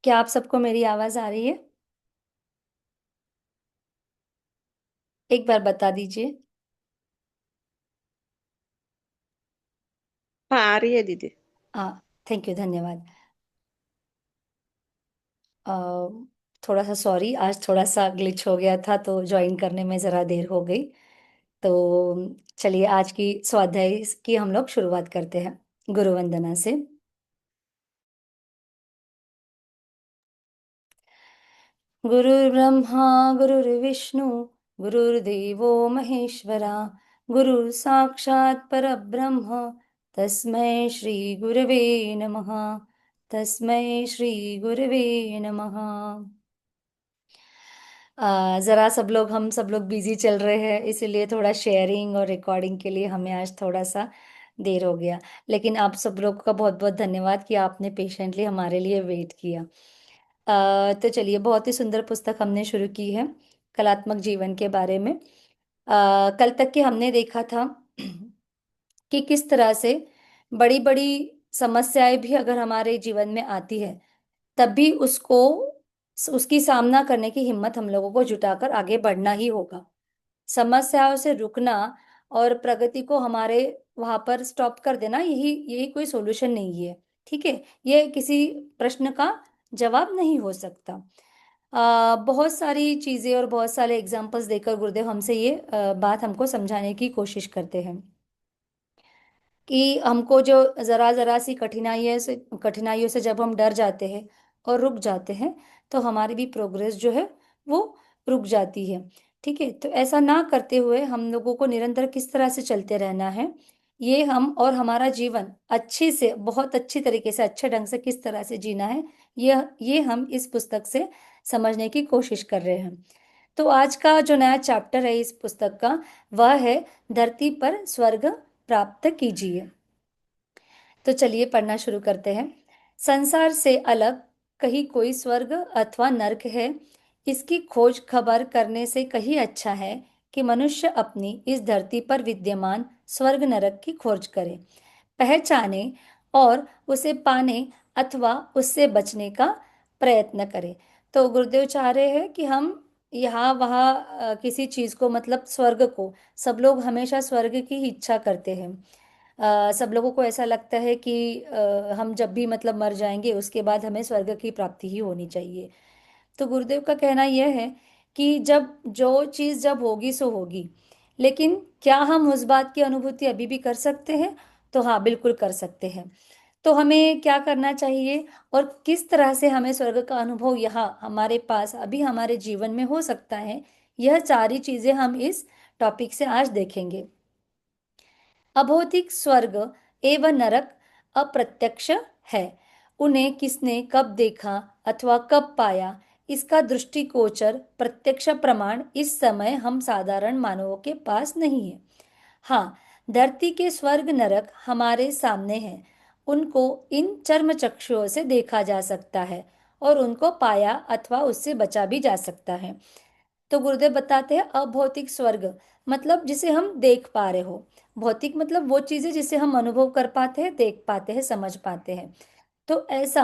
क्या आप सबको मेरी आवाज आ रही है? एक बार बता दीजिए। हाँ, आ रही है दीदी। हाँ। थैंक यू, धन्यवाद। अ, थोड़ा सा सॉरी, आज थोड़ा सा ग्लिच हो गया था तो ज्वाइन करने में ज़रा देर हो गई। तो चलिए आज की स्वाध्याय की हम लोग शुरुआत करते हैं गुरु वंदना से। गुरुर्ब्रह्मा गुरुर्विष्णु गुरुर्देवो महेश्वरा, गुरु साक्षात् परब्रह्म, तस्मै श्री गुरवे नमः। तस्मै श्री गुरवे नमः। जरा हम सब लोग बिजी चल रहे हैं, इसीलिए थोड़ा शेयरिंग और रिकॉर्डिंग के लिए हमें आज थोड़ा सा देर हो गया। लेकिन आप सब लोग का बहुत बहुत धन्यवाद कि आपने पेशेंटली हमारे लिए वेट किया। तो चलिए, बहुत ही सुंदर पुस्तक हमने शुरू की है कलात्मक जीवन के बारे में। कल तक के हमने देखा था कि किस तरह से बड़ी बड़ी समस्याएं भी अगर हमारे जीवन में आती है, तब भी उसकी सामना करने की हिम्मत हम लोगों को जुटाकर आगे बढ़ना ही होगा। समस्याओं से रुकना और प्रगति को हमारे वहां पर स्टॉप कर देना, यही यही कोई सॉल्यूशन नहीं है। ठीक है, ये किसी प्रश्न का जवाब नहीं हो सकता। बहुत सारी चीजें और बहुत सारे एग्जाम्पल्स देकर गुरुदेव हमसे ये बात हमको समझाने की कोशिश करते हैं कि हमको जो जरा जरा सी कठिनाइयों से जब हम डर जाते हैं और रुक जाते हैं, तो हमारी भी प्रोग्रेस जो है वो रुक जाती है। ठीक है, तो ऐसा ना करते हुए हम लोगों को निरंतर किस तरह से चलते रहना है, ये हम और हमारा जीवन अच्छे से, बहुत अच्छी तरीके से, अच्छे ढंग से किस तरह से जीना है, ये हम इस पुस्तक से समझने की कोशिश कर रहे हैं। तो आज का जो नया चैप्टर है इस पुस्तक का, वह है धरती पर स्वर्ग प्राप्त कीजिए। तो चलिए पढ़ना शुरू करते हैं। संसार से अलग कहीं कोई स्वर्ग अथवा नरक है, इसकी खोज खबर करने से कहीं अच्छा है कि मनुष्य अपनी इस धरती पर विद्यमान स्वर्ग नरक की खोज करे, पहचाने और उसे पाने अथवा उससे बचने का प्रयत्न करे। तो गुरुदेव चाह रहे हैं कि हम यहाँ वहाँ किसी चीज को, मतलब स्वर्ग को, सब लोग हमेशा स्वर्ग की ही इच्छा करते हैं। सब लोगों को ऐसा लगता है कि हम जब भी मतलब मर जाएंगे उसके बाद हमें स्वर्ग की प्राप्ति ही होनी चाहिए। तो गुरुदेव का कहना यह है कि जब जो चीज़ जब होगी सो होगी, लेकिन क्या हम उस बात की अनुभूति अभी भी कर सकते हैं? तो हाँ, बिल्कुल कर सकते हैं। तो हमें क्या करना चाहिए और किस तरह से हमें स्वर्ग का अनुभव यहाँ हमारे पास अभी हमारे जीवन में हो सकता है, यह सारी चीजें हम इस टॉपिक से आज देखेंगे। अभौतिक स्वर्ग एवं नरक अप्रत्यक्ष है। उन्हें किसने कब देखा अथवा कब पाया, इसका दृष्टिगोचर प्रत्यक्ष प्रमाण इस समय हम साधारण मानवों के पास नहीं है। हाँ, धरती के स्वर्ग नरक हमारे सामने हैं। उनको इन चर्म चक्षुओं से देखा जा सकता है और उनको पाया अथवा उससे बचा भी जा सकता है। तो गुरुदेव बताते हैं अभौतिक स्वर्ग मतलब जिसे हम देख पा रहे हो। भौतिक मतलब वो चीजें जिसे हम अनुभव कर पाते हैं, देख पाते हैं, समझ पाते हैं। तो ऐसा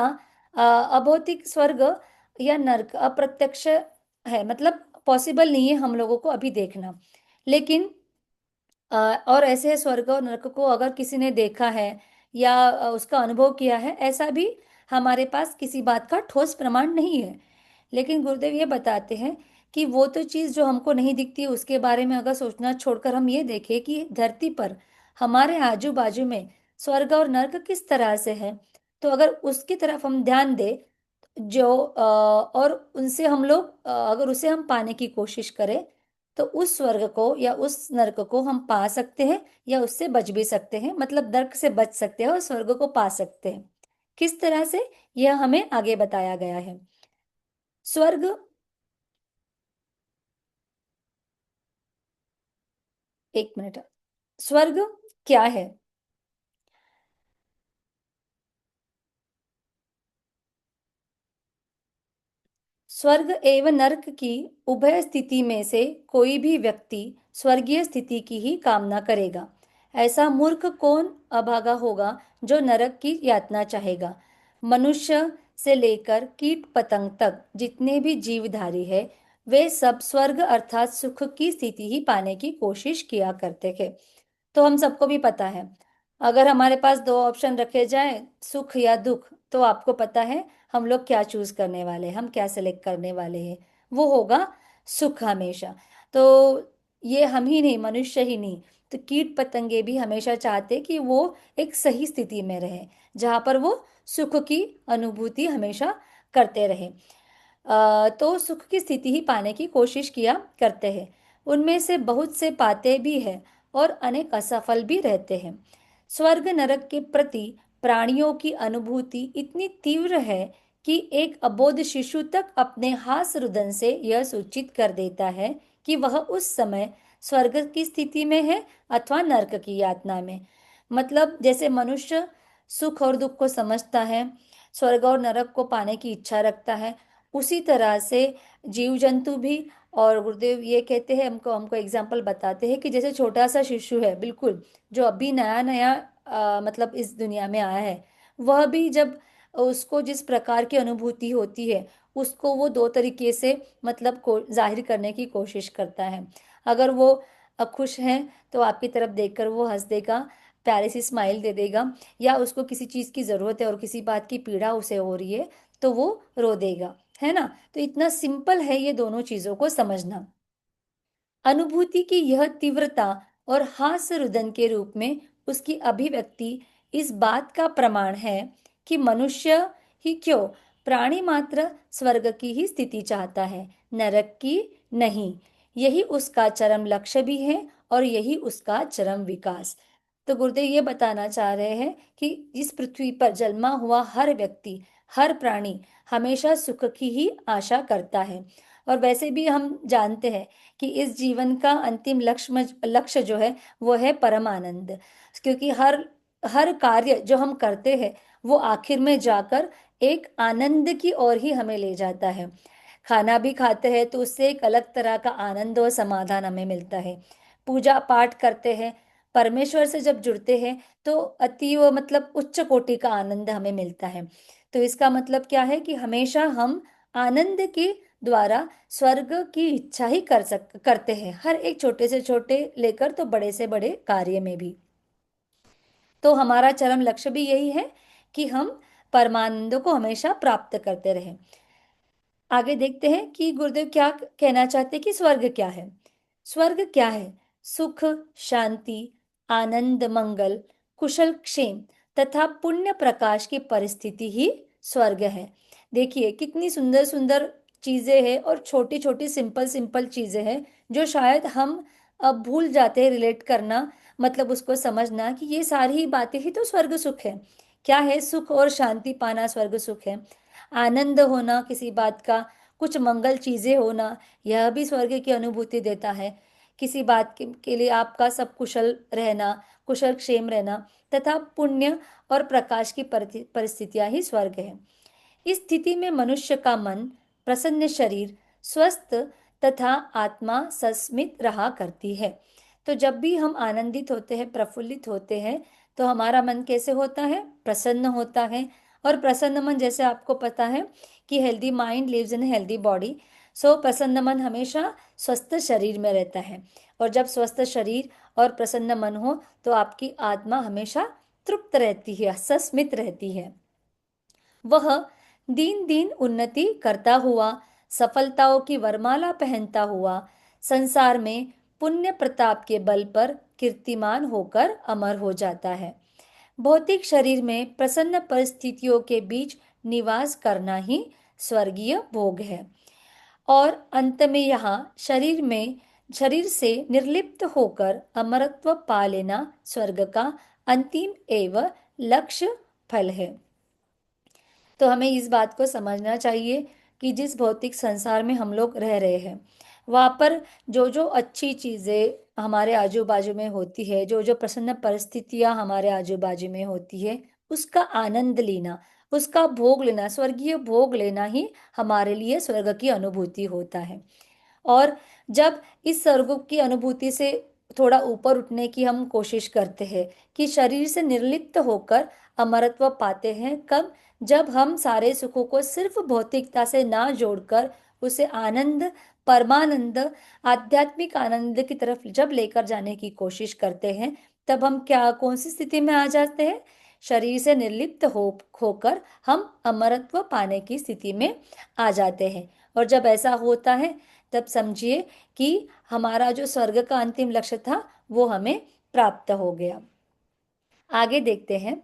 अभौतिक स्वर्ग या नरक अप्रत्यक्ष है, मतलब पॉसिबल नहीं है हम लोगों को अभी देखना। लेकिन और ऐसे स्वर्ग और नरक को अगर किसी ने देखा है या उसका अनुभव किया है, ऐसा भी हमारे पास किसी बात का ठोस प्रमाण नहीं है। लेकिन गुरुदेव ये बताते हैं कि वो तो चीज जो हमको नहीं दिखती, उसके बारे में अगर सोचना छोड़कर हम ये देखें कि धरती पर हमारे आजू बाजू में स्वर्ग और नर्क किस तरह से है, तो अगर उसकी तरफ हम ध्यान दें, और उनसे हम लोग अगर उसे हम पाने की कोशिश करें, तो उस स्वर्ग को या उस नर्क को हम पा सकते हैं या उससे बच भी सकते हैं, मतलब नर्क से बच सकते हैं और स्वर्ग को पा सकते हैं। किस तरह से, यह हमें आगे बताया गया है। स्वर्ग, एक मिनट, स्वर्ग क्या है? स्वर्ग एवं नरक की उभय स्थिति में से कोई भी व्यक्ति स्वर्गीय स्थिति की ही कामना करेगा। ऐसा मूर्ख कौन अभागा होगा जो नरक की यातना चाहेगा। मनुष्य से लेकर कीट पतंग तक जितने भी जीवधारी है, वे सब स्वर्ग अर्थात सुख की स्थिति ही पाने की कोशिश किया करते थे। तो हम सबको भी पता है, अगर हमारे पास दो ऑप्शन रखे जाएं, सुख या दुख, तो आपको पता है हम लोग क्या चूज करने वाले हैं, हम क्या सेलेक्ट करने वाले हैं। वो होगा सुख हमेशा। तो ये हम ही नहीं, मनुष्य ही नहीं, तो कीट पतंगे भी हमेशा चाहते कि वो एक सही स्थिति में रहे, जहां पर वो सुख की अनुभूति हमेशा करते रहे। तो सुख की स्थिति ही पाने की कोशिश किया करते हैं। उनमें से बहुत से पाते भी हैं और अनेक असफल भी रहते हैं। स्वर्ग नरक के प्रति प्राणियों की अनुभूति इतनी तीव्र है कि एक अबोध शिशु तक अपने हास रुदन से यह सूचित कर देता है कि वह उस समय स्वर्ग की स्थिति में है अथवा नरक की यातना में। मतलब जैसे मनुष्य सुख और दुख को समझता है, स्वर्ग और नरक को पाने की इच्छा रखता है, उसी तरह से जीव जंतु भी। और गुरुदेव ये कहते हैं, हमको हमको एग्जाम्पल बताते हैं कि जैसे छोटा सा शिशु है, बिल्कुल जो अभी नया नया मतलब इस दुनिया में आया है, वह भी जब उसको जिस प्रकार की अनुभूति होती है, उसको वो दो तरीके से मतलब को जाहिर करने की कोशिश करता है। अगर वो खुश है तो आपकी तरफ देखकर वो हंस देगा, प्यारी सी स्माइल दे देगा, या उसको किसी चीज़ की ज़रूरत है और किसी बात की पीड़ा उसे हो रही है तो वो रो देगा, है ना। तो इतना सिंपल है ये दोनों चीजों को समझना। अनुभूति की यह तीव्रता और हास्य रुदन के रूप में उसकी अभिव्यक्ति इस बात का प्रमाण है कि मनुष्य ही क्यों, प्राणी मात्र स्वर्ग की ही स्थिति चाहता है, नरक की नहीं। यही उसका चरम लक्ष्य भी है और यही उसका चरम विकास। तो गुरुदेव ये बताना चाह रहे हैं कि इस पृथ्वी पर जन्मा हुआ हर व्यक्ति, हर प्राणी हमेशा सुख की ही आशा करता है। और वैसे भी हम जानते हैं कि इस जीवन का अंतिम लक्ष्य जो है वो है परम आनंद। क्योंकि हर हर कार्य जो हम करते हैं वो आखिर में जाकर एक आनंद की ओर ही हमें ले जाता है। खाना भी खाते हैं तो उससे एक अलग तरह का आनंद और समाधान हमें मिलता है। पूजा पाठ करते हैं, परमेश्वर से जब जुड़ते हैं तो अतीव मतलब उच्च कोटि का आनंद हमें मिलता है। तो इसका मतलब क्या है कि हमेशा हम आनंद के द्वारा स्वर्ग की इच्छा ही करते हैं, हर एक छोटे से छोटे लेकर तो बड़े से बड़े कार्य में भी। तो हमारा चरम लक्ष्य भी यही है कि हम परमानंद को हमेशा प्राप्त करते रहें। आगे देखते हैं कि गुरुदेव क्या कहना चाहते हैं कि स्वर्ग क्या है। स्वर्ग क्या है? सुख, शांति, आनंद, मंगल, कुशल क्षेम तथा पुण्य प्रकाश की परिस्थिति ही स्वर्ग है। देखिए कितनी सुंदर सुंदर चीजें हैं और छोटी छोटी सिंपल सिंपल चीजें हैं जो शायद हम अब भूल जाते हैं रिलेट करना, मतलब उसको समझना कि ये सारी ही बातें ही तो स्वर्ग सुख है। क्या है? सुख और शांति पाना स्वर्ग सुख है। आनंद होना किसी बात का, कुछ मंगल चीजें होना, यह भी स्वर्ग की अनुभूति देता है। किसी बात के लिए आपका सब कुशल रहना, कुशल क्षेम रहना तथा पुण्य और प्रकाश की परिस्थितियां ही स्वर्ग है। इस स्थिति में मनुष्य का मन, प्रसन्न शरीर, स्वस्थ तथा आत्मा सस्मित रहा करती है। तो जब भी हम आनंदित होते हैं, प्रफुल्लित होते हैं, तो हमारा मन कैसे होता है? प्रसन्न होता है। और प्रसन्न मन, जैसे आपको पता है कि healthy mind lives in healthy body, so प्रसन्न मन हमेशा स्वस्थ शरीर में रहता है। और जब स्वस्थ शरीर और प्रसन्न मन हो तो आपकी आत्मा हमेशा तृप्त रहती है, सस्मित रहती है। वह दिन दिन उन्नति करता हुआ, सफलताओं की वरमाला पहनता हुआ, संसार में पुण्य प्रताप के बल पर कीर्तिमान होकर अमर हो जाता है। भौतिक शरीर में प्रसन्न परिस्थितियों के बीच निवास करना ही स्वर्गीय भोग है। और अंत में यहाँ शरीर से निर्लिप्त होकर अमरत्व पा लेना स्वर्ग का अंतिम एवं लक्ष्य फल है। तो हमें इस बात को समझना चाहिए कि जिस भौतिक संसार में हम लोग रह रहे हैं, वहाँ पर जो जो अच्छी चीज़ें हमारे आजू बाजू में होती है, जो जो प्रसन्न परिस्थितियाँ हमारे आजू बाजू में होती है, उसका आनंद लेना, उसका भोग लेना, स्वर्गीय भोग लेना ही हमारे लिए स्वर्ग की अनुभूति होता है। और जब इस स्वर्ग की अनुभूति से थोड़ा ऊपर उठने की हम कोशिश करते हैं कि शरीर से निर्लिप्त होकर अमरत्व पाते हैं। कब? जब हम सारे सुखों को सिर्फ भौतिकता से ना जोड़कर उसे आनंद, परमानंद, आध्यात्मिक आनंद की तरफ जब लेकर जाने की कोशिश करते हैं, तब हम क्या, कौन सी स्थिति में आ जाते हैं? शरीर से निर्लिप्त होकर हम अमरत्व पाने की स्थिति में आ जाते हैं। और जब ऐसा होता है, तब समझिए कि हमारा जो स्वर्ग का अंतिम लक्ष्य था वो हमें प्राप्त हो गया। आगे देखते हैं।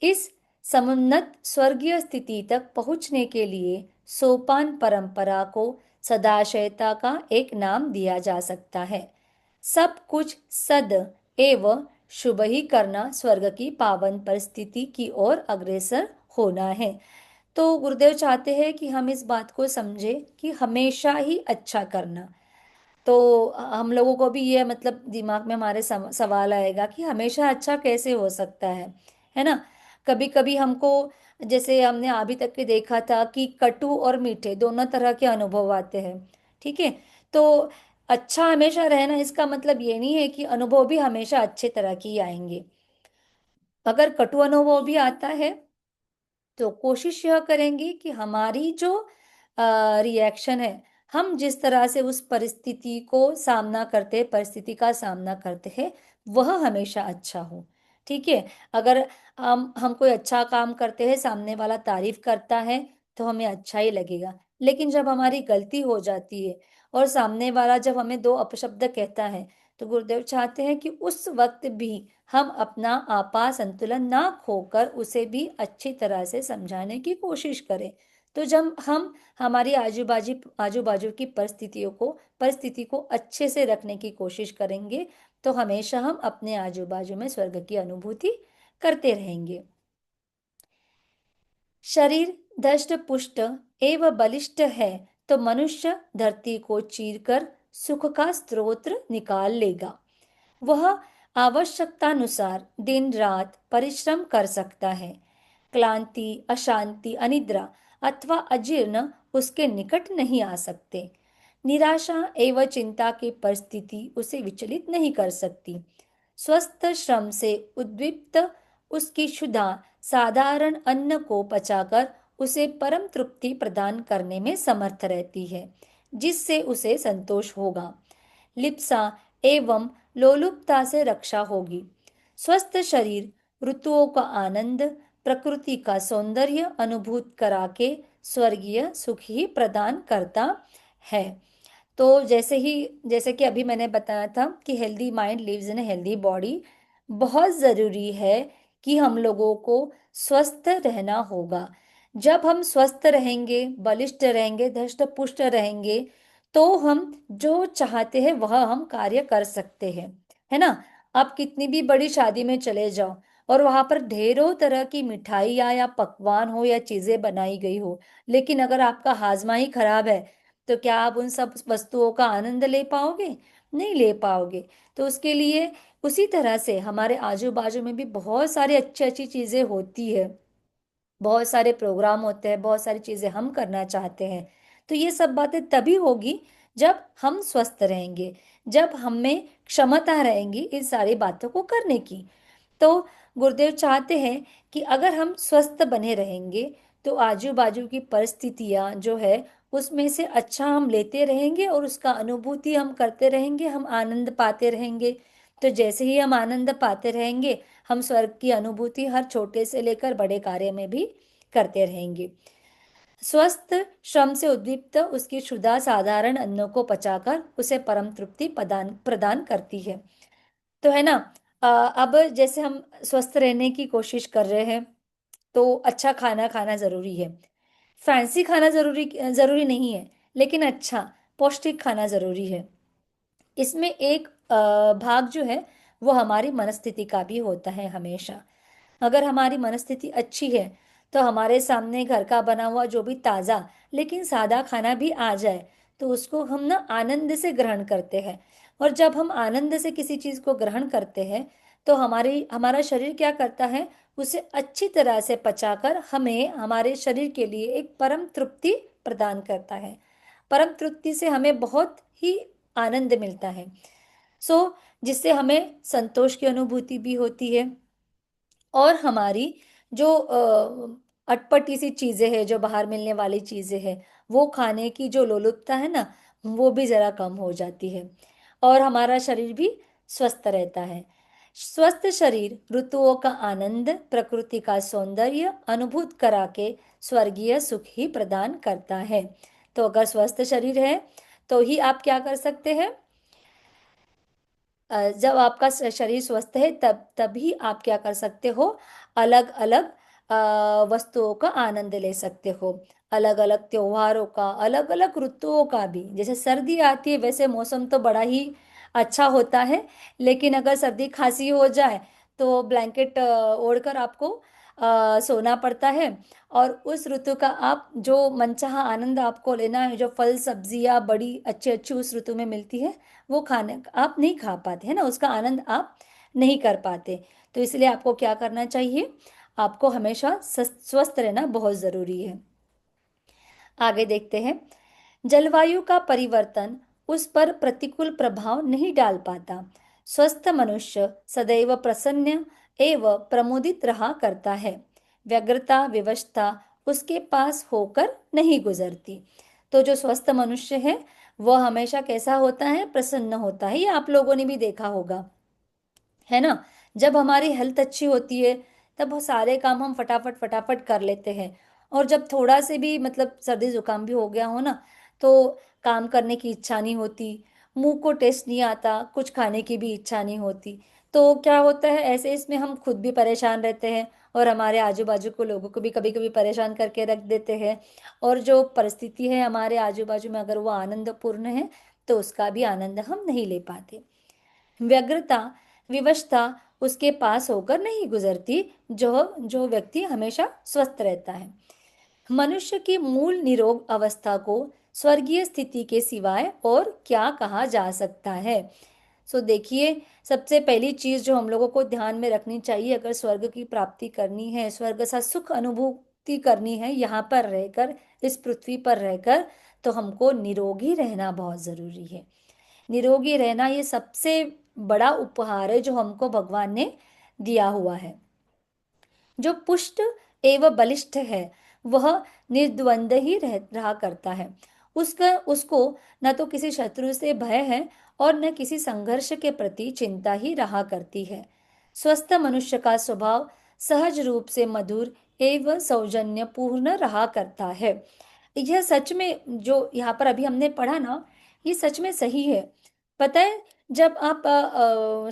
इस समुन्नत स्वर्गीय स्थिति तक पहुंचने के लिए सोपान परंपरा को सदाशयता का एक नाम दिया जा सकता है। सब कुछ सद एवं शुभ ही करना स्वर्ग की पावन परिस्थिति की ओर अग्रसर होना है। तो गुरुदेव चाहते हैं कि हम इस बात को समझें कि हमेशा ही अच्छा करना। तो हम लोगों को भी ये मतलब दिमाग में हमारे सवाल आएगा कि हमेशा अच्छा कैसे हो सकता है ना? कभी कभी हमको, जैसे हमने अभी तक के देखा था कि कटु और मीठे दोनों तरह के अनुभव आते हैं। ठीक है? तो अच्छा हमेशा रहना इसका मतलब ये नहीं है कि अनुभव भी हमेशा अच्छे तरह के ही आएंगे। अगर कटु अनुभव भी आता है, तो कोशिश यह करेंगे कि हमारी जो रिएक्शन है, हम जिस तरह से उस परिस्थिति को सामना करते, परिस्थिति का सामना करते हैं, वह हमेशा अच्छा हो। ठीक है? अगर हम कोई अच्छा काम करते हैं, सामने वाला तारीफ करता है, तो हमें अच्छा ही लगेगा। लेकिन जब हमारी गलती हो जाती है और सामने वाला जब हमें दो अपशब्द कहता है, तो गुरुदेव चाहते हैं कि उस वक्त भी हम अपना आपा संतुलन ना खोकर उसे भी अच्छी तरह से समझाने की कोशिश करें। तो जब हम हमारी आजू बाजू की परिस्थिति को अच्छे से रखने की कोशिश करेंगे, तो हमेशा हम अपने आजू बाजू में स्वर्ग की अनुभूति करते रहेंगे। शरीर दष्ट पुष्ट एवं बलिष्ठ है, तो मनुष्य धरती को चीरकर सुख का स्रोत निकाल लेगा। वह आवश्यकतानुसार दिन रात परिश्रम कर सकता है। क्लांति, अशांति, अनिद्रा अथवा अजीर्ण उसके निकट नहीं आ सकते। निराशा एवं चिंता की परिस्थिति उसे विचलित नहीं कर सकती। स्वस्थ श्रम से उद्दीप्त उसकी क्षुधा साधारण अन्न को पचाकर उसे परम तृप्ति प्रदान करने में समर्थ रहती है, जिससे उसे संतोष होगा। लिप्सा एवं लोलुपता से रक्षा होगी। स्वस्थ शरीर ऋतुओं का आनंद, प्रकृति का सौंदर्य अनुभूत करा के स्वर्गीय सुख ही प्रदान करता है। तो जैसे कि अभी मैंने बताया था कि healthy mind lives in healthy body, बहुत ज़रूरी है कि हम लोगों को स्वस्थ रहना होगा। जब हम स्वस्थ रहेंगे, बलिष्ठ रहेंगे, धष्ट पुष्ट रहेंगे, तो हम जो चाहते हैं वह हम कार्य कर सकते हैं। है ना? आप कितनी भी बड़ी शादी में चले जाओ और वहां पर ढेरों तरह की मिठाइयाँ या पकवान हो या चीजें बनाई गई हो, लेकिन अगर आपका हाजमा ही खराब है, तो क्या आप उन सब वस्तुओं का आनंद ले पाओगे? नहीं ले पाओगे। तो उसके लिए उसी तरह से हमारे आजू बाजू में भी बहुत सारी अच्छी अच्छी चीजें होती है, बहुत सारे प्रोग्राम होते हैं, बहुत सारी चीजें हम करना चाहते हैं। तो ये सब बातें तभी होगी जब हम स्वस्थ रहेंगे, जब हमें क्षमता रहेंगी इन सारी बातों को करने की। तो गुरुदेव चाहते हैं कि अगर हम स्वस्थ बने रहेंगे, तो आजू बाजू की परिस्थितियां जो है उसमें से अच्छा हम लेते रहेंगे और उसका अनुभूति हम करते रहेंगे, हम आनंद पाते रहेंगे। तो जैसे ही हम आनंद पाते रहेंगे, हम स्वर्ग की अनुभूति हर छोटे से लेकर बड़े कार्य में भी करते रहेंगे। स्वस्थ श्रम से उद्दीप्त उसकी क्षुधा साधारण अन्नों को पचाकर उसे परम तृप्ति प्रदान प्रदान करती है। तो है ना? अब जैसे हम स्वस्थ रहने की कोशिश कर रहे हैं, तो अच्छा खाना खाना जरूरी है। फैंसी खाना जरूरी जरूरी नहीं है, लेकिन अच्छा पौष्टिक खाना जरूरी है। इसमें एक भाग जो है वो हमारी मनस्थिति का भी होता है हमेशा। अगर हमारी मनस्थिति अच्छी है, तो हमारे सामने घर का बना हुआ जो भी ताज़ा लेकिन सादा खाना भी आ जाए, तो उसको हम ना आनंद से ग्रहण करते हैं। और जब हम आनंद से किसी चीज़ को ग्रहण करते हैं, तो हमारा शरीर क्या करता है, उसे अच्छी तरह से पचाकर हमें हमारे शरीर के लिए एक परम तृप्ति प्रदान करता है। परम तृप्ति से हमें बहुत ही आनंद मिलता है। जिससे हमें संतोष की अनुभूति भी होती है और हमारी जो अटपटी सी चीजें हैं, जो बाहर मिलने वाली चीजें हैं, वो खाने की जो लोलुपता है ना, वो भी जरा कम हो जाती है। और हमारा शरीर भी स्वस्थ रहता है। स्वस्थ शरीर ऋतुओं का आनंद, प्रकृति का सौंदर्य अनुभूत करा के स्वर्गीय सुख ही प्रदान करता है। तो अगर स्वस्थ शरीर है तो ही आप क्या कर सकते हैं, जब आपका शरीर स्वस्थ है तब तभी आप क्या कर सकते हो, अलग अलग वस्तुओं का आनंद ले सकते हो। अलग अलग त्योहारों का, अलग अलग ऋतुओं का भी। जैसे सर्दी आती है, वैसे मौसम तो बड़ा ही अच्छा होता है, लेकिन अगर सर्दी खांसी हो जाए तो ब्लैंकेट ओढ़कर आपको सोना पड़ता है। और उस ऋतु का आप जो मनचाहा आनंद आपको लेना है, जो फल सब्जियां बड़ी अच्छी अच्छी उस ऋतु में मिलती है, वो खाने आप नहीं खा पाते है ना, उसका आनंद आप नहीं कर पाते। तो इसलिए आपको क्या करना चाहिए, आपको हमेशा स्वस्थ रहना बहुत जरूरी है। आगे देखते हैं। जलवायु का परिवर्तन उस पर प्रतिकूल प्रभाव नहीं डाल पाता। स्वस्थ मनुष्य सदैव प्रसन्न एवं प्रमुदित रहा करता है। व्यग्रता विवशता उसके पास होकर नहीं गुजरती। तो जो स्वस्थ मनुष्य है वह हमेशा कैसा होता है, प्रसन्न होता है। ये आप लोगों ने भी देखा होगा, है ना। जब हमारी हेल्थ अच्छी होती है तब वो सारे काम हम फटाफट फटाफट कर लेते हैं। और जब थोड़ा से भी मतलब सर्दी जुकाम भी हो गया हो ना, तो काम करने की इच्छा नहीं होती, मुंह को टेस्ट नहीं आता, कुछ खाने की भी इच्छा नहीं होती। तो क्या होता है, ऐसे इसमें हम खुद भी परेशान रहते हैं और हमारे आजू बाजू को लोगों को भी कभी कभी परेशान करके रख देते हैं। और जो परिस्थिति है हमारे आजू बाजू में, अगर वो आनंदपूर्ण है तो उसका भी आनंद हम नहीं ले पाते। व्यग्रता विवशता उसके पास होकर नहीं गुजरती, जो जो व्यक्ति हमेशा स्वस्थ रहता है। मनुष्य की मूल निरोग अवस्था को स्वर्गीय स्थिति के सिवाय और क्या कहा जा सकता है। सो देखिए, सबसे पहली चीज जो हम लोगों को ध्यान में रखनी चाहिए, अगर स्वर्ग की प्राप्ति करनी है, स्वर्ग सा सुख अनुभूति करनी है यहाँ पर रहकर, इस पृथ्वी पर रहकर, तो हमको निरोगी रहना बहुत जरूरी है। निरोगी रहना ये सबसे बड़ा उपहार है जो हमको भगवान ने दिया हुआ है। जो पुष्ट एवं बलिष्ठ है वह निर्द्वंद ही रहा करता है। उसका उसको न तो किसी शत्रु से भय है और न किसी संघर्ष के प्रति चिंता ही रहा करती है। स्वस्थ मनुष्य का स्वभाव सहज रूप से मधुर एवं सौजन्यपूर्ण रहा करता है। यह सच में जो यहाँ पर अभी हमने पढ़ा ना, ये सच में सही है। पता है, जब आप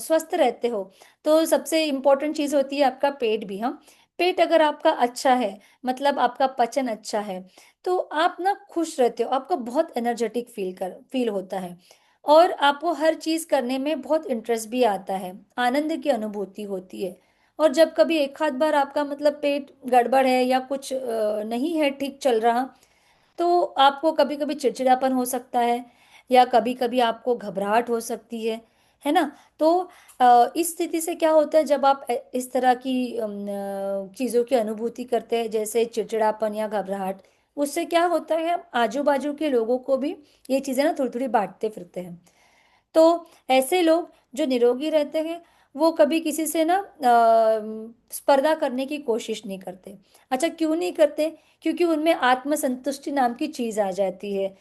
स्वस्थ रहते हो तो सबसे इम्पोर्टेंट चीज होती है आपका पेट भी। हम पेट अगर आपका अच्छा है, मतलब आपका पचन अच्छा है, तो आप ना खुश रहते हो, आपको बहुत एनर्जेटिक फील होता है। और आपको हर चीज करने में बहुत इंटरेस्ट भी आता है, आनंद की अनुभूति होती है। और जब कभी एक आध बार आपका मतलब पेट गड़बड़ है या कुछ नहीं है ठीक चल रहा, तो आपको कभी कभी चिड़चिड़ापन हो सकता है, या कभी कभी आपको घबराहट हो सकती है ना। तो इस स्थिति से क्या होता है, जब आप इस तरह की चीज़ों की अनुभूति करते हैं, जैसे चिड़चिड़ापन या घबराहट, उससे क्या होता है, आजू बाजू के लोगों को भी ये चीज़ें ना थोड़ी थोड़ी बांटते फिरते हैं। तो ऐसे लोग जो निरोगी रहते हैं वो कभी किसी से ना स्पर्धा करने की कोशिश नहीं करते। अच्छा, क्यों नहीं करते? क्योंकि उनमें आत्मसंतुष्टि नाम की चीज आ जाती है।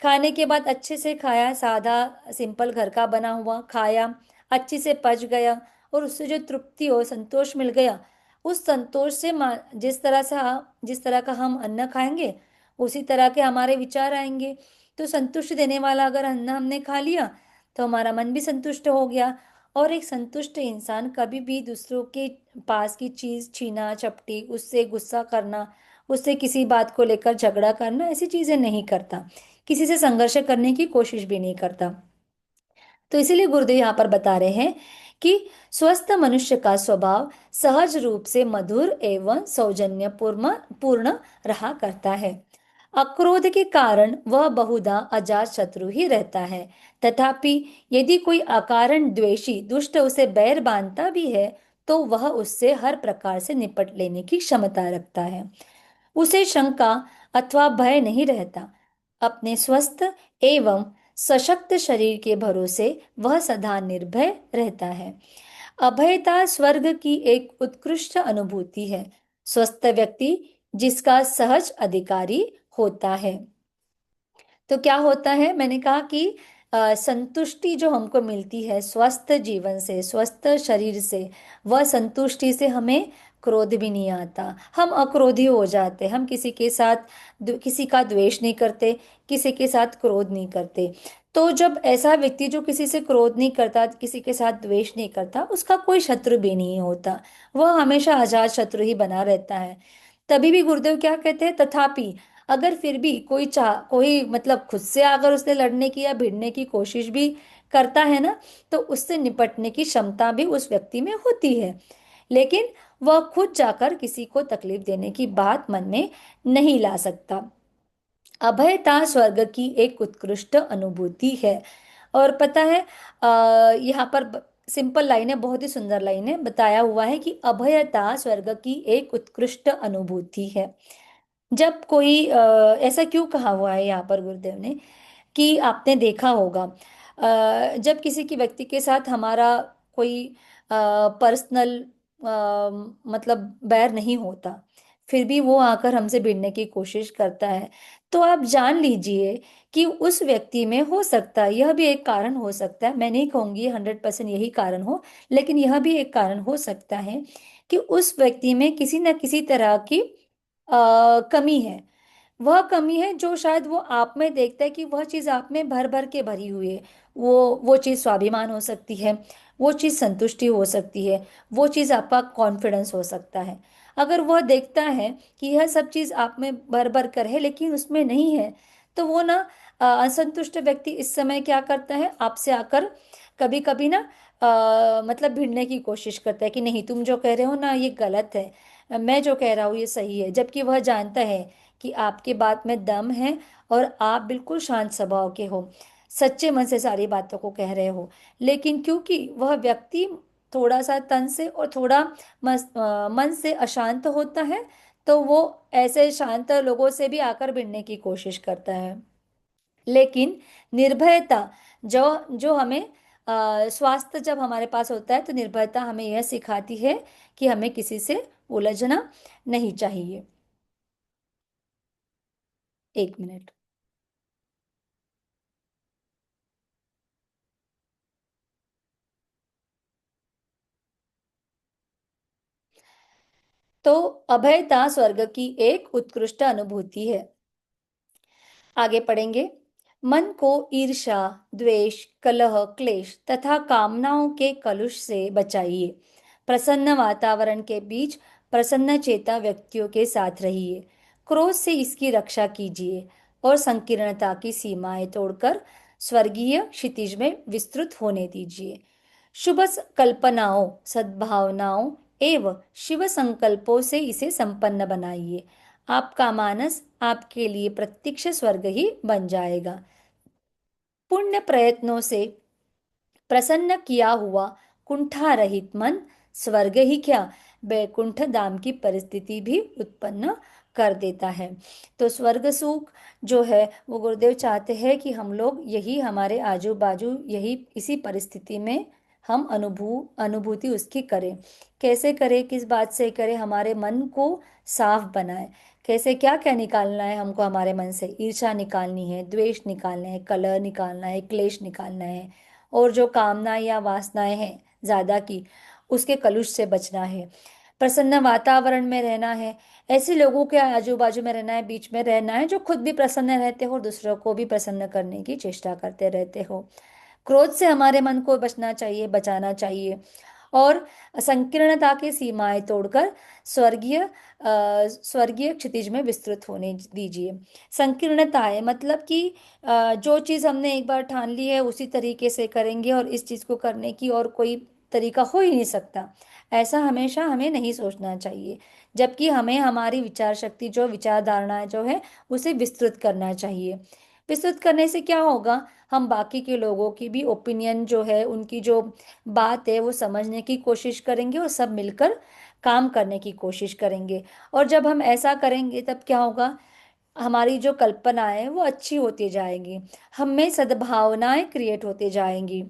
खाने के बाद अच्छे से खाया, सादा सिंपल घर का बना हुआ खाया, अच्छे से पच गया, और उससे जो तृप्ति और संतोष मिल गया, उस संतोष से जिस तरह का हम अन्न खाएंगे उसी तरह के हमारे विचार आएंगे। तो संतुष्ट देने वाला अगर अन्न हमने खा लिया तो हमारा मन भी संतुष्ट हो गया। और एक संतुष्ट इंसान कभी भी दूसरों के पास की चीज छीना झपटी, उससे गुस्सा करना, उससे किसी बात को लेकर झगड़ा करना, ऐसी चीजें नहीं करता, किसी से संघर्ष करने की कोशिश भी नहीं करता। तो इसीलिए गुरुदेव यहाँ पर बता रहे हैं कि स्वस्थ मनुष्य का स्वभाव सहज रूप से मधुर एवं सौजन्यपूर्ण पूर्ण रहा करता है। अक्रोध के कारण वह बहुधा अजात शत्रु ही रहता है। तथापि यदि कोई अकारण द्वेषी दुष्ट उसे बैर बांधता भी है तो वह उससे हर प्रकार से निपट लेने की क्षमता रखता है। उसे शंका अथवा भय नहीं रहता। अपने स्वस्थ एवं सशक्त शरीर के भरोसे वह सदा निर्भय रहता है। अभयता स्वर्ग की एक उत्कृष्ट अनुभूति है। स्वस्थ व्यक्ति जिसका सहज अधिकारी होता है। तो क्या होता है, मैंने कहा कि संतुष्टि जो हमको मिलती है स्वस्थ जीवन से, स्वस्थ शरीर से, वह संतुष्टि से हमें क्रोध भी नहीं आता। हम अक्रोधी हो जाते, हम किसी के साथ किसी का द्वेष नहीं करते, किसी के साथ क्रोध नहीं करते। तो जब ऐसा व्यक्ति जो किसी से क्रोध नहीं करता, किसी के साथ द्वेष नहीं करता, उसका कोई शत्रु भी नहीं होता, वह हमेशा अजात शत्रु ही बना रहता है। तभी भी गुरुदेव क्या कहते हैं, तथापि अगर फिर भी कोई मतलब खुद से अगर उसने लड़ने की या भिड़ने की कोशिश भी करता है ना, तो उससे निपटने की क्षमता भी उस व्यक्ति में होती है, लेकिन वह खुद जाकर किसी को तकलीफ देने की बात मन में नहीं ला सकता। अभयता स्वर्ग की एक उत्कृष्ट अनुभूति है। और पता है, यहाँ पर सिंपल लाइन है, बहुत ही सुंदर लाइन है, बताया हुआ है कि अभयता स्वर्ग की एक उत्कृष्ट अनुभूति है। जब कोई ऐसा क्यों कहा हुआ है यहाँ पर गुरुदेव ने, कि आपने देखा होगा जब किसी की व्यक्ति के साथ हमारा कोई पर्सनल मतलब बैर नहीं होता, फिर भी वो आकर हमसे भिड़ने की कोशिश करता है, तो आप जान लीजिए कि उस व्यक्ति में हो सकता है, यह भी एक कारण हो सकता है, मैं नहीं कहूंगी 100% यही कारण हो, लेकिन यह भी एक कारण हो सकता है कि उस व्यक्ति में किसी न किसी तरह की कमी है। वह कमी है जो शायद वो आप में देखता है कि वह चीज आप में भर भर के भरी हुई है। वो चीज स्वाभिमान हो सकती है, वो चीज संतुष्टि हो सकती है, वो चीज आपका कॉन्फिडेंस हो सकता है। अगर वह देखता है कि यह सब चीज आप में भर भर कर है लेकिन उसमें नहीं है, तो वो ना असंतुष्ट व्यक्ति इस समय क्या करता है, आपसे आकर कभी कभी ना मतलब भिड़ने की कोशिश करता है कि नहीं, तुम जो कह रहे हो ना ये गलत है, मैं जो कह रहा हूँ ये सही है, जबकि वह जानता है कि आपके बात में दम है और आप बिल्कुल शांत स्वभाव के हो, सच्चे मन से सारी बातों को कह रहे हो। लेकिन क्योंकि वह व्यक्ति थोड़ा सा तन से और थोड़ा मन से अशांत होता है, तो वो ऐसे शांत लोगों से भी आकर भिड़ने की कोशिश करता है। लेकिन निर्भयता जो जो हमें स्वास्थ्य जब हमारे पास होता है, तो निर्भयता हमें यह सिखाती है कि हमें किसी से उलझना नहीं चाहिए। एक मिनट। तो अभयता स्वर्ग की एक उत्कृष्ट अनुभूति है। आगे पढ़ेंगे। मन को ईर्ष्या, द्वेष, कलह, क्लेश तथा कामनाओं के कलुष से बचाइए। प्रसन्न वातावरण के बीच प्रसन्न चेता व्यक्तियों के साथ रहिए। क्रोध से इसकी रक्षा कीजिए और संकीर्णता की सीमाएं तोड़कर स्वर्गीय क्षितिज में विस्तृत होने दीजिए। शुभ कल्पनाओं, सद्भावनाओं एवं शिव संकल्पों से इसे संपन्न बनाइए। आपका मानस आपके लिए प्रत्यक्ष स्वर्ग ही बन जाएगा। पुण्य प्रयत्नों से प्रसन्न किया हुआ कुंठा रहित मन स्वर्ग ही क्या, बैकुंठ धाम की परिस्थिति भी उत्पन्न कर देता है। तो स्वर्ग सुख जो है वो गुरुदेव चाहते हैं कि हम लोग यही हमारे आजू बाजू यही इसी परिस्थिति में हम अनुभूति उसकी करें। कैसे करें, किस बात से करें, हमारे मन को साफ बनाए। कैसे, क्या क्या निकालना है हमको हमारे मन से, ईर्ष्या निकालनी है, द्वेष निकालना है, कलह निकालना है, क्लेश निकालना है, और जो कामना या वासनाएं हैं ज्यादा की, उसके कलुष से बचना है। प्रसन्न वातावरण में रहना है, ऐसे लोगों के आजू बाजू में रहना है, बीच में रहना है जो खुद भी प्रसन्न रहते हो और दूसरों को भी प्रसन्न करने की चेष्टा करते रहते हो। क्रोध से हमारे मन को बचना चाहिए, बचाना चाहिए। और संकीर्णता की सीमाएं तोड़कर स्वर्गीय क्षितिज में विस्तृत होने दीजिए। संकीर्णता है मतलब कि जो चीज़ हमने एक बार ठान ली है उसी तरीके से करेंगे और इस चीज़ को करने की और कोई तरीका हो ही नहीं सकता, ऐसा हमेशा हमें नहीं सोचना चाहिए। जबकि हमें हमारी विचार शक्ति, जो विचारधारणा जो है, उसे विस्तृत करना चाहिए। विस्तृत करने से क्या होगा, हम बाकी के लोगों की भी ओपिनियन जो है, उनकी जो बात है वो समझने की कोशिश करेंगे और सब मिलकर काम करने की कोशिश करेंगे। और जब हम ऐसा करेंगे तब क्या होगा, हमारी जो कल्पना है वो अच्छी होती जाएंगी, हम में सद्भावनाएं क्रिएट होती जाएंगी,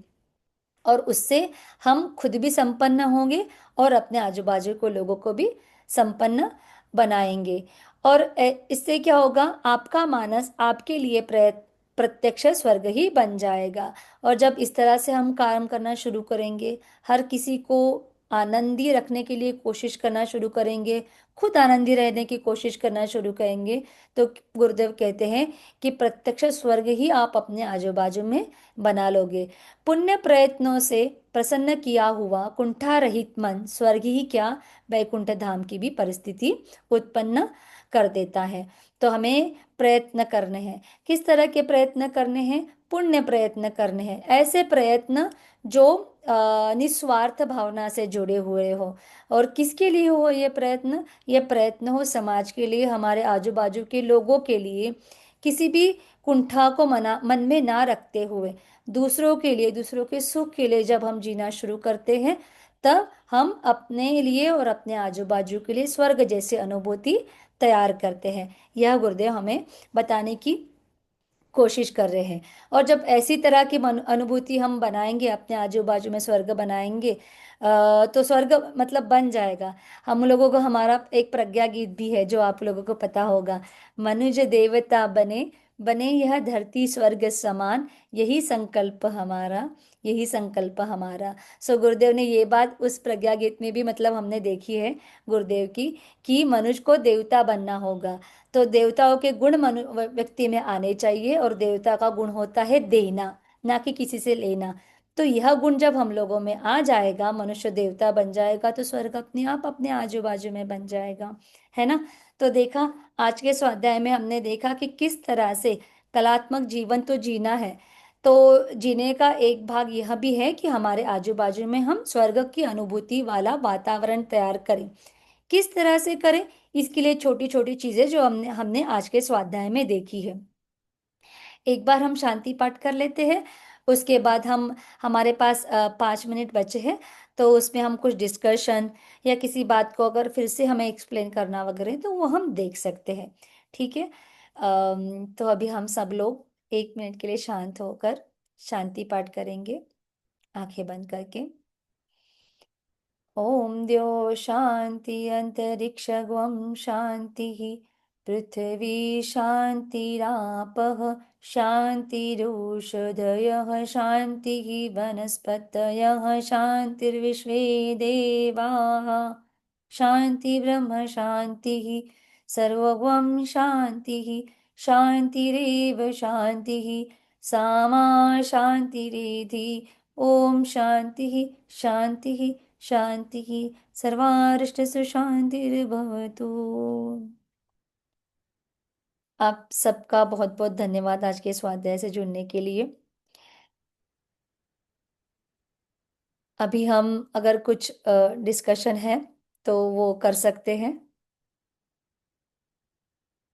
और उससे हम खुद भी संपन्न होंगे और अपने आजू बाजू को लोगों को भी संपन्न बनाएंगे। और इससे क्या होगा, आपका मानस आपके लिए प्रत्यक्ष स्वर्ग ही बन जाएगा। और जब इस तरह से हम काम करना शुरू करेंगे, हर किसी को आनंदी रखने के लिए कोशिश करना शुरू करेंगे, खुद आनंदी रहने की कोशिश करना शुरू करेंगे, तो गुरुदेव कहते हैं कि प्रत्यक्ष स्वर्ग ही आप अपने आजू बाजू में बना लोगे। पुण्य प्रयत्नों से प्रसन्न किया हुआ कुंठा रहित मन स्वर्ग ही क्या, वैकुंठ धाम की भी परिस्थिति उत्पन्न कर देता है। तो हमें प्रयत्न करने हैं। किस तरह के प्रयत्न करने हैं? पुण्य प्रयत्न करने हैं, ऐसे प्रयत्न जो निस्वार्थ भावना से जुड़े हुए हो। और किसके लिए हो ये प्रयत्न? ये प्रयत्न हो समाज के लिए, हमारे आजू बाजू के लोगों के लिए, किसी भी कुंठा को मन में ना रखते हुए, दूसरों के लिए, दूसरों के सुख के लिए जब हम जीना शुरू करते हैं, तब हम अपने लिए और अपने आजू बाजू के लिए स्वर्ग जैसी अनुभूति तैयार करते हैं। यह गुरुदेव हमें बताने की कोशिश कर रहे हैं। और जब ऐसी तरह की अनुभूति हम बनाएंगे, अपने आजू बाजू में स्वर्ग बनाएंगे, तो स्वर्ग मतलब बन जाएगा। हम लोगों को, हमारा एक प्रज्ञा गीत भी है जो आप लोगों को पता होगा, मनुष्य देवता बने, बने यह धरती स्वर्ग समान, यही संकल्प हमारा, यही संकल्प हमारा। सो गुरुदेव ने ये बात उस प्रज्ञा गीत में भी मतलब हमने देखी है गुरुदेव की, कि मनुष्य को देवता बनना होगा। तो देवताओं के गुण व्यक्ति में आने चाहिए, और देवता का गुण होता है देना, ना कि किसी से लेना। तो यह गुण जब हम लोगों में आ जाएगा, मनुष्य देवता बन जाएगा, तो स्वर्ग अपने आप अपने आजू बाजू में बन जाएगा, है ना। तो देखा, आज के स्वाध्याय में हमने देखा कि किस तरह से कलात्मक जीवन तो जीना है, तो जीने का एक भाग यह भी है कि हमारे आजू बाजू में हम स्वर्ग की अनुभूति वाला वातावरण तैयार करें। किस तरह से करें? इसके लिए छोटी छोटी चीजें जो हमने हमने आज के स्वाध्याय में देखी है। एक बार हम शांति पाठ कर लेते हैं, उसके बाद हम, हमारे पास 5 मिनट बचे हैं, तो उसमें हम कुछ डिस्कशन या किसी बात को अगर फिर से हमें एक्सप्लेन करना वगैरह, तो वो हम देख सकते हैं। ठीक है। तो अभी हम सब लोग 1 मिनट के लिए शांत होकर शांति पाठ करेंगे, आंखें बंद करके। ॐ द्यो शान्ति अन्तरिक्षगुं शान्तिः, पृथिवी शान्तिरापः शान्तिरुषधयः शान्तिः, वनस्पतयः शान्तिर्विश्वे देवाः शान्ति ब्रह्म शान्तिः, सर्वगुं शान्तिः, शान्तिरेव शान्तिः, सामा शान्तिरेधि। ॐ शान्तिः शान्तिः शांति, सर्वारिष्टसु शांतिर्भवतु। आप सबका बहुत बहुत धन्यवाद आज के स्वाध्याय से जुड़ने के लिए। अभी हम अगर कुछ डिस्कशन है तो वो कर सकते हैं।